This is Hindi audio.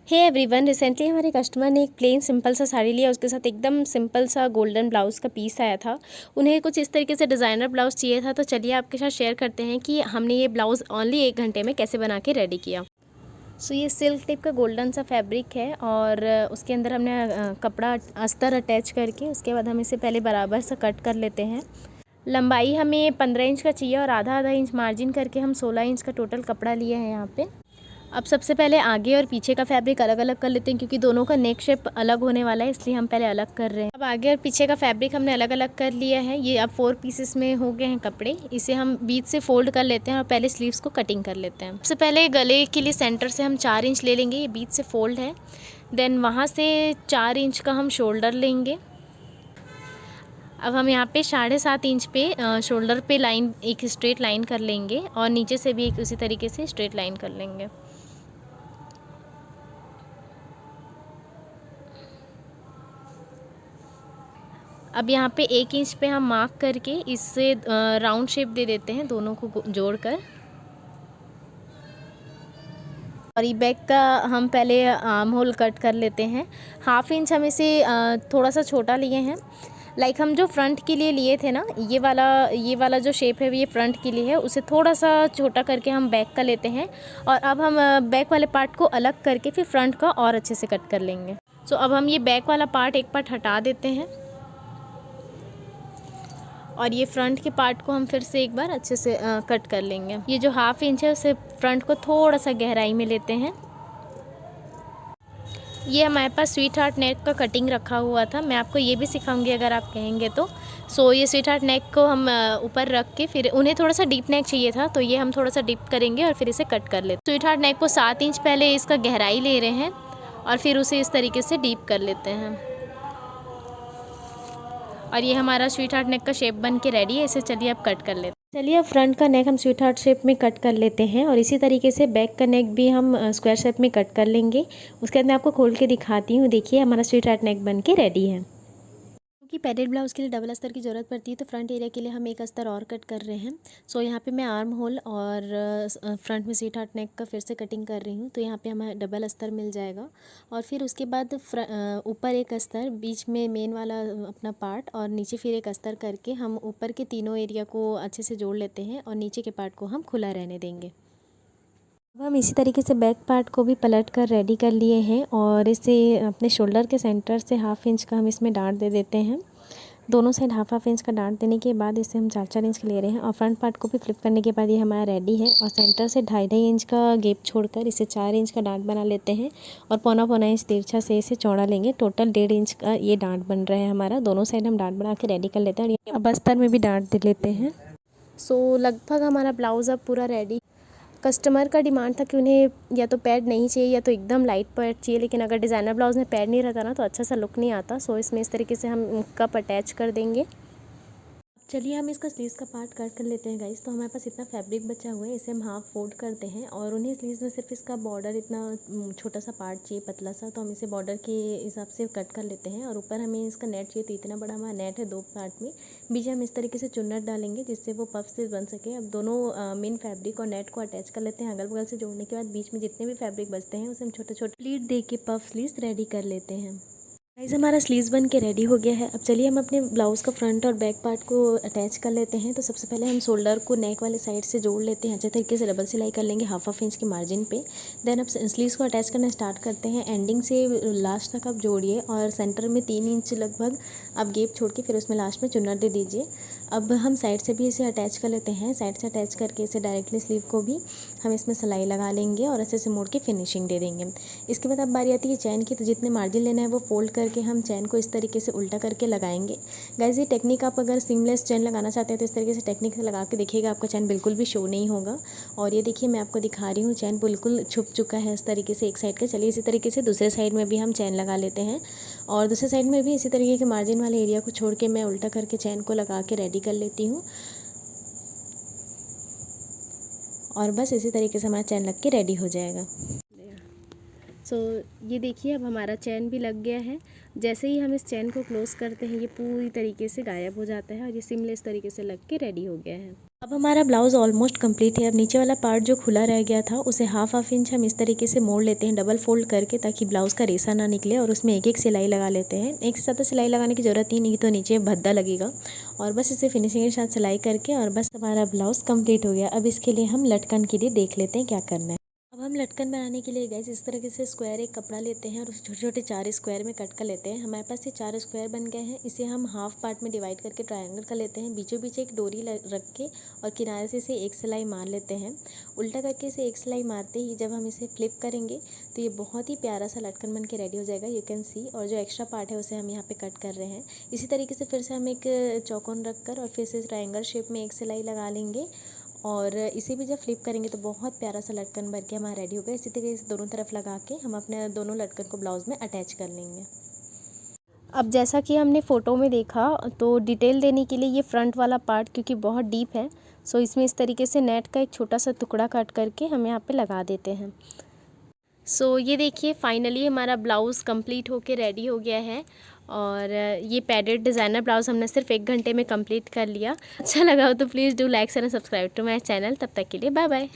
हे एवरीवन, रिसेंटली हमारे कस्टमर ने एक प्लेन सिंपल सा साड़ी लिया, उसके साथ एकदम सिंपल सा गोल्डन ब्लाउज़ का पीस आया था। उन्हें कुछ इस तरीके से डिज़ाइनर ब्लाउज़ चाहिए था, तो चलिए आपके साथ शेयर करते हैं कि हमने ये ब्लाउज़ ओनली 1 घंटे में कैसे बना के रेडी किया। सो ये सिल्क टाइप का गोल्डन सा फैब्रिक है और उसके अंदर हमने कपड़ा अस्तर अटैच करके उसके बाद हम इसे पहले बराबर से कट कर लेते हैं। लंबाई हमें 15 इंच का चाहिए और आधा आधा इंच मार्जिन करके हम 16 इंच का टोटल कपड़ा लिए हैं यहाँ पे। अब सबसे पहले आगे और पीछे का फैब्रिक अलग अलग कर लेते हैं, क्योंकि दोनों का नेक शेप अलग होने वाला है, इसलिए हम पहले अलग कर रहे हैं। अब आगे और पीछे का फैब्रिक हमने अलग अलग कर लिया है। ये अब 4 पीसेस में हो गए हैं कपड़े। इसे हम बीच से फोल्ड कर लेते हैं और पहले स्लीव्स को कटिंग कर लेते हैं। सबसे पहले गले के लिए सेंटर से हम 4 इंच ले लेंगे, ये बीच से फोल्ड है। देन वहाँ से 4 इंच का हम शोल्डर लेंगे। अब हम यहाँ पे 7.5 इंच पे शोल्डर पे लाइन, एक स्ट्रेट लाइन कर लेंगे और नीचे से भी एक उसी तरीके से स्ट्रेट लाइन कर लेंगे। अब यहाँ पे 1 इंच पे हम मार्क करके इससे राउंड शेप दे देते हैं दोनों को जोड़कर। और ये बैक का हम पहले आर्म होल कट कर लेते हैं। 1/2 इंच हम इसे थोड़ा सा छोटा लिए हैं। लाइक हम जो फ्रंट के लिए लिए थे ना, ये वाला जो शेप है ये फ्रंट के लिए है, उसे थोड़ा सा छोटा करके हम बैक का लेते हैं। और अब हम बैक वाले पार्ट को अलग करके फिर फ्रंट का और अच्छे से कट कर लेंगे। सो अब हम ये बैक वाला पार्ट एक पार्ट हटा देते हैं और ये फ्रंट के पार्ट को हम फिर से एक बार अच्छे से कट कर लेंगे। ये जो 1/2 इंच है उसे फ्रंट को थोड़ा सा गहराई में लेते हैं। ये हमारे पास स्वीट हार्ट नेक का कटिंग रखा हुआ था, मैं आपको ये भी सिखाऊंगी अगर आप कहेंगे तो। सो ये स्वीट हार्ट नेक को हम ऊपर रख के, फिर उन्हें थोड़ा सा डीप नेक चाहिए था तो ये हम थोड़ा सा डीप करेंगे और फिर इसे कट कर लेते हैं। स्वीट हार्ट नेक को 7 इंच पहले इसका गहराई ले रहे हैं और फिर उसे इस तरीके से डीप कर लेते हैं। और ये हमारा स्वीट हार्ट नेक का शेप बन के रेडी है। इसे चलिए अब कट कर लेते हैं। चलिए अब फ्रंट का नेक हम स्वीट हार्ट शेप में कट कर लेते हैं और इसी तरीके से बैक का नेक भी हम स्क्वायर शेप में कट कर लेंगे। उसके बाद मैं आपको खोल के दिखाती हूँ। देखिए हमारा स्वीट हार्ट नेक बन के रेडी है। क्योंकि पैडेड ब्लाउज़ के लिए डबल अस्तर की ज़रूरत पड़ती है, तो फ्रंट एरिया के लिए हम एक अस्तर और कट कर रहे हैं। सो यहाँ पे मैं आर्म होल और फ्रंट में स्वीट हार्ट नेक का फिर से कटिंग कर रही हूँ, तो यहाँ पे हमें डबल अस्तर मिल जाएगा। और फिर उसके बाद ऊपर एक अस्तर, बीच में मेन वाला अपना पार्ट और नीचे फिर एक अस्तर करके हम ऊपर के तीनों एरिया को अच्छे से जोड़ लेते हैं और नीचे के पार्ट को हम खुला रहने देंगे। अब हम इसी तरीके से बैक पार्ट को भी पलट कर रेडी कर लिए हैं और इसे अपने शोल्डर के सेंटर से 1/2 इंच का हम इसमें डाट दे देते हैं। दोनों साइड 1/2 इंच का डाट देने के बाद इसे हम 4-4 इंच का ले रहे हैं और फ्रंट पार्ट को भी फ्लिप करने के बाद ये हमारा रेडी है। और सेंटर से 2.5 इंच का गैप छोड़कर इसे 4 इंच का डाट बना लेते हैं और पौना इंच तिरछा से इसे चौड़ा लेंगे। टोटल 1.5 इंच का ये डाट बन रहा है हमारा। दोनों साइड हम डाट बना के रेडी कर लेते हैं और अब अस्तर में भी डाट दे लेते हैं। सो लगभग हमारा ब्लाउज़ अब पूरा रेडी। कस्टमर का डिमांड था कि उन्हें या तो पैड नहीं चाहिए या तो एकदम लाइट पैड चाहिए, लेकिन अगर डिज़ाइनर ब्लाउज़ में पैड नहीं रहता ना तो अच्छा सा लुक नहीं आता। सो इसमें इस तरीके से हम कप अटैच कर देंगे। चलिए हम इसका स्लीव्स का पार्ट कट कर लेते हैं गाइस। तो हमारे पास इतना फैब्रिक बचा हुआ है, इसे हम हाफ फोल्ड करते हैं और उन्हें स्लीव्स में सिर्फ इसका बॉर्डर इतना छोटा सा पार्ट चाहिए, पतला सा, तो हम इसे बॉर्डर के हिसाब से कट कर लेते हैं। और ऊपर हमें इसका नेट चाहिए, तो इतना बड़ा हमारा नेट है 2 पार्ट में। बीच में हम इस तरीके से चुन्नट डालेंगे जिससे वो पफ स्लीव बन सके। अब दोनों मेन फैब्रिक और नेट को अटैच कर लेते हैं। अगल बगल से जोड़ने के बाद बीच में जितने भी फैब्रिक बचते हैं उसे हम छोटे छोटे प्लीट दे के पफ स्लीव्स रेडी कर लेते हैं। गाइस हमारा स्लीव्स बन के रेडी हो गया है। अब चलिए हम अपने ब्लाउज़ का फ्रंट और बैक पार्ट को अटैच कर लेते हैं। तो सबसे पहले हम शोल्डर को नेक वाले साइड से जोड़ लेते हैं। अच्छे तरीके से डबल सिलाई कर लेंगे 1/2 इंच के मार्जिन पे। देन अब स्लीव्स को अटैच करना स्टार्ट करते हैं। एंडिंग से लास्ट तक आप जोड़िए और सेंटर में 3 इंच लगभग आप गैप छोड़ के फिर उसमें लास्ट में चुन्नट दे दीजिए। अब हम साइड से भी इसे अटैच कर लेते हैं। साइड से अटैच करके इसे डायरेक्टली स्लीव को भी हम इसमें सिलाई लगा लेंगे और अच्छे से मोड़ के फिनिशिंग दे देंगे। इसके बाद अब बारी आती है चैन की। तो जितने मार्जिन लेना है वो फोल्ड करके हम चैन को इस तरीके से उल्टा करके लगाएंगे। गाइस ये टेक्निक आप अगर सीमलेस चैन लगाना चाहते हैं तो इस तरीके से टेक्निक से लगा के देखिएगा, आपका चैन बिल्कुल भी शो नहीं होगा। और ये देखिए मैं आपको दिखा रही हूँ, चैन बिल्कुल छुप चुका है इस तरीके से एक साइड का। चलिए इसी तरीके से दूसरे साइड में भी हम चैन लगा लेते हैं और दूसरे साइड में भी इसी तरीके के मार्जिन वाले एरिया को छोड़ के मैं उल्टा करके चैन को लगा के रेडी कर लेती हूँ। और बस इसी तरीके से हमारा चैन लग के रेडी हो जाएगा। सो ये देखिए अब हमारा चैन भी लग गया है। जैसे ही हम इस चैन को क्लोज करते हैं ये पूरी तरीके से गायब हो जाता है और ये सीमलेस तरीके से लग के रेडी हो गया है। अब हमारा ब्लाउज़ ऑलमोस्ट कंप्लीट है। अब नीचे वाला पार्ट जो खुला रह गया था उसे हाफ इंच हम इस तरीके से मोड़ लेते हैं डबल फोल्ड करके, ताकि ब्लाउज़ का रेसा ना निकले, और उसमें एक एक सिलाई लगा लेते हैं। एक से ज़्यादा सिलाई लगाने की ज़रूरत ही नहीं, तो नीचे भद्दा लगेगा। और बस इसे फिनिशिंग के साथ सिलाई करके और बस हमारा ब्लाउज़ कंप्लीट हो गया। अब इसके लिए हम लटकन के लिए देख लेते हैं क्या करना है। अब हम लटकन बनाने के लिए गाइस इस तरीके से स्क्वायर एक कपड़ा लेते हैं और उसे छोटे छोटे 4 स्क्वायर में कट कर लेते हैं। हमारे पास ये 4 स्क्वायर बन गए हैं। इसे हम हाफ पार्ट में डिवाइड करके ट्रायंगल कर लेते हैं। बीचों बीच एक डोरी रख के और किनारे से इसे एक सिलाई मार लेते हैं। उल्टा करके इसे एक सिलाई मारते ही जब हम इसे फ्लिप करेंगे तो ये बहुत ही प्यारा सा लटकन बन के रेडी हो जाएगा, यू कैन सी। और जो एक्स्ट्रा पार्ट है उसे हम यहाँ पे कट कर रहे हैं। इसी तरीके से फिर से हम एक चौकोन रख कर और फिर से ट्रायंगल शेप में एक सिलाई लगा लेंगे, और इसे भी जब फ्लिप करेंगे तो बहुत प्यारा सा लटकन बन के हमारा रेडी हो गया। इसी तरीके से दोनों तरफ लगा के हम अपने दोनों लटकन को ब्लाउज़ में अटैच कर लेंगे। अब जैसा कि हमने फ़ोटो में देखा, तो डिटेल देने के लिए ये फ्रंट वाला पार्ट क्योंकि बहुत डीप है, सो इसमें इस तरीके से नेट का एक छोटा सा टुकड़ा काट करके हम यहाँ पे लगा देते हैं। सो ये देखिए फाइनली हमारा ब्लाउज़ कंप्लीट होके रेडी हो गया है, और ये पैडेड डिज़ाइनर ब्लाउज़ हमने सिर्फ 1 घंटे में कंप्लीट कर लिया। अच्छा लगा हो तो please do like and subscribe to my channel. तब तक के लिए बाय बाय।